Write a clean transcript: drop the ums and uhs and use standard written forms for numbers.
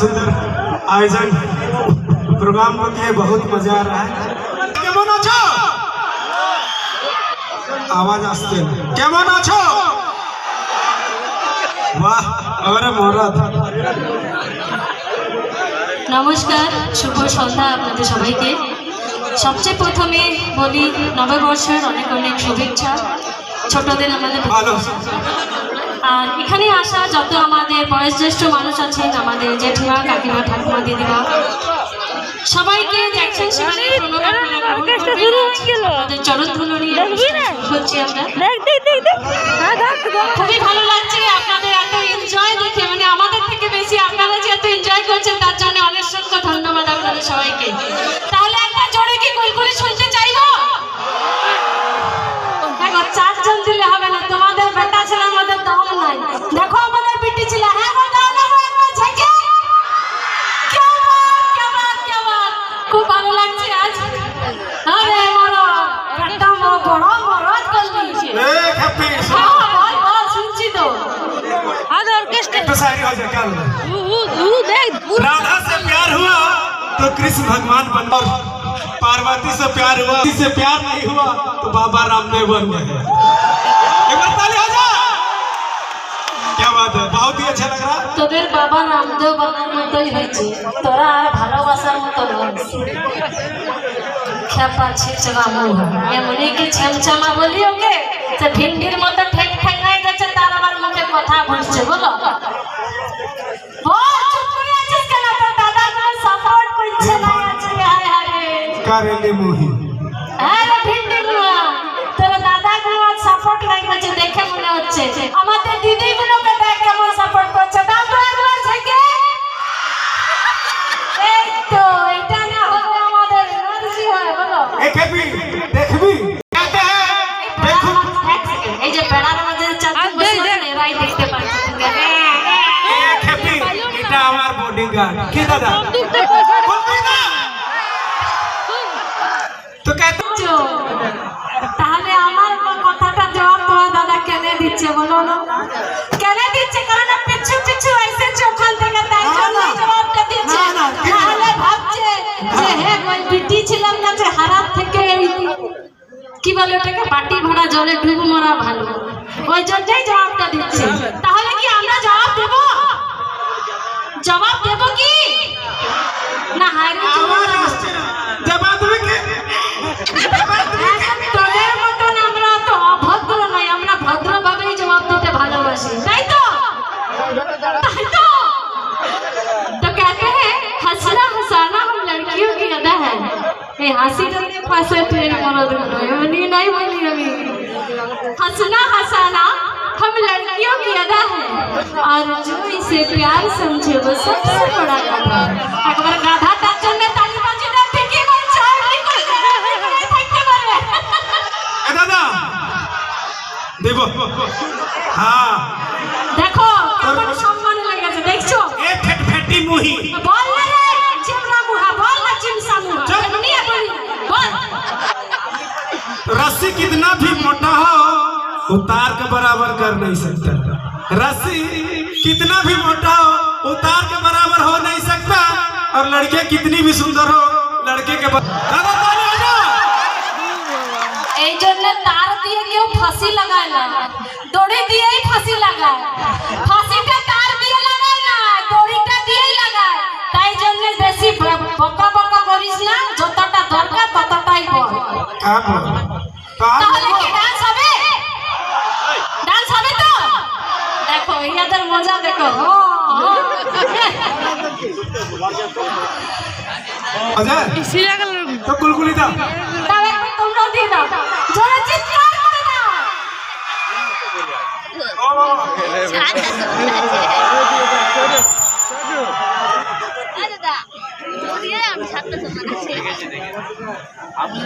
सुंदर आयोजन प्रोग्राम को किए, बहुत मजा आ रहा है। केमन आछो? आवाज आसते केमन आछो? वाह अरे मरद। নমস্কার, শুভ সন্ধ্যা আপনাদের সবাইকে। সবচেয়ে প্রথমে বলি নববর্ষের অনেক অনেক শুভেচ্ছা ছোটদের আমাদের ভালো। আর এখানে আসা যত আমাদের বয়োজ্যেষ্ঠ মানুষ আছেন, আমাদের জেঠিমা কাকিমা ঠাকুমা দিদিমা, সবাইকে দেখছেন সেখানে আমাদের চরণধুলো নিয়ে হচ্ছে আমরা। খুবই ভালো লাগছে আপনাদের এত এনজয় দেখে, মানে আমাদের থেকে বেশি আপনারা যে এত এনজয় করছেন তার জন্য অসংখ্য ধন্যবাদ আপনাদের সবাইকে। তাহলে একটা জোরে কি কুলকুলি শুনতে চাইবো? দেখো 4 জন দিলে হবে না, তোমাদের বেটা ছেলে আমাদের দম নাই। দেখো আমাদের বিটি ছিল, হ্যাঁ গো দাও না একবার ঝেঁকে। খুব ভালো লাগছে আজ। আরে মারো বেটা মো বড় মরদ করলি। বল বল শুনছি তো। तो शायरी हो जाए क्या? राधा से प्यार हुआ तो कृष्ण भगवान बन गए, पार्वती से प्यार हुआ, से प्यार नहीं हुआ तो बाबा रामदेव बन गए। एक बार ताली हो जाए। क्या बात है, बहुत ही अच्छा लग रहा। তোদের বাবা রামদেব বাবার মতোই হয়েছে, তোরা আর ভালোবাসার মতো খেপা ছিচড়া মুখ, এমনই কি ছমছমা বলি ওকে যে ভিন্ডির মতো ঠেক ঠেকাই যাচ্ছে, তার আবার মুখে কথা বলছে। বলো বল, চুপ করে আছিস কেন? তোর দাদা কোনো সাপোর্ট করছে না আজকে? হায় হায় करेले मोही। আরে ভিন্ডি গুলো তোর দাদা কোনো সাপোর্ট নাই করছে দেখে মনে হচ্ছে। আমাদের দিদি গুলোকে দেখ কেমন সাপোর্ট করছে। দাও তো একবার থেকে। এই তো এটা না হলে আমাদের এনার্জি হয়। বলো एक हैप्पी देखबी कहते हैं देखो। এই যে বেড়ার মধ্যে চাকু বসে আছে এরাই দেখতে পাচ্ছে। एक हैप्पी এটা আমার বডিগার্ড কি দাদা? তো कहते তাহলে আমার কথাটা জবাব তোমার দাদা কেন দিচ্ছে বলো না? কেন দিচ্ছে? কারণ পিছু পিছু এসেছে ওখান থেকে, তাই জন্য জবাবটা দিচ্ছে। তাহলে ভাবছে যে হে ওই বিটি ছিলাম না যে হারাত থেকে কি বলে ওটাকে বাটি ভরা জলে ডুব মরা ভালো, ওই জন্যই জবাবটা দিচ্ছে। তাহলে কি আমরা জবাব দেব? জবাব দেব কি না? হায়রে जवाब देवे के তোদের মতন আমরা তো অভদ্র নই, আমরা ভদ্রভাবেই জবাব দিতে ভালোবাসি, তাই তো? তাই তো? तो कहते हैं हंसना हंसाना हम लड़कियों की अदा है। ये हंसी करने पासे ट्रेन मरद नहीं नहीं बोली अभी। हंसना हंसाना हम लड़कियों की अदा है, और जो इसे प्यार समझे वो सबसे बड़ा गाधा है। एक बार गाधा तार जन्ने ताली बाजी दे ठीक है चाय बिल्कुल থাকতে পারবে। এ দাদা দেবো। হ্যাঁ দেখো কেমন সম্মান লেগেছে, দেখছো? এক ফেটি মুহি বল না রে চিমরা মুহা, বল না চিমসা মুহা, এমনি বলি বল। रस्सी कितना भी मोटा हो उतार के बराबर कर नहीं सकता। रस्सी कितना भी मोटा हो उतार के बराबर हो नहीं सकता, और लड़के कितनी भी सुंदर हो लड़के के दादा ताली हो जा। এই জন্য তার দিয়ে কেউ ফাঁসি লাগায় না, দড়ি দিয়েই ফাঁসি লাগায়। ফাঁসিটা তার দিয়ে লাগায় না, দড়িটা দিয়েই লাগায়। তাই জন্য বেশি বকা বকা করিস না, যতটা দরকার ততটাই বল। आप তাহলে কি ডান্স হবে? ডান্স হবে তো? দেখো ইয়াদের মজা দেখো। अजय तो कुलकुली था তাহলে একবার তোমরাও দিয়ে দাও, জোরে চিৎকার করে দাও। আমি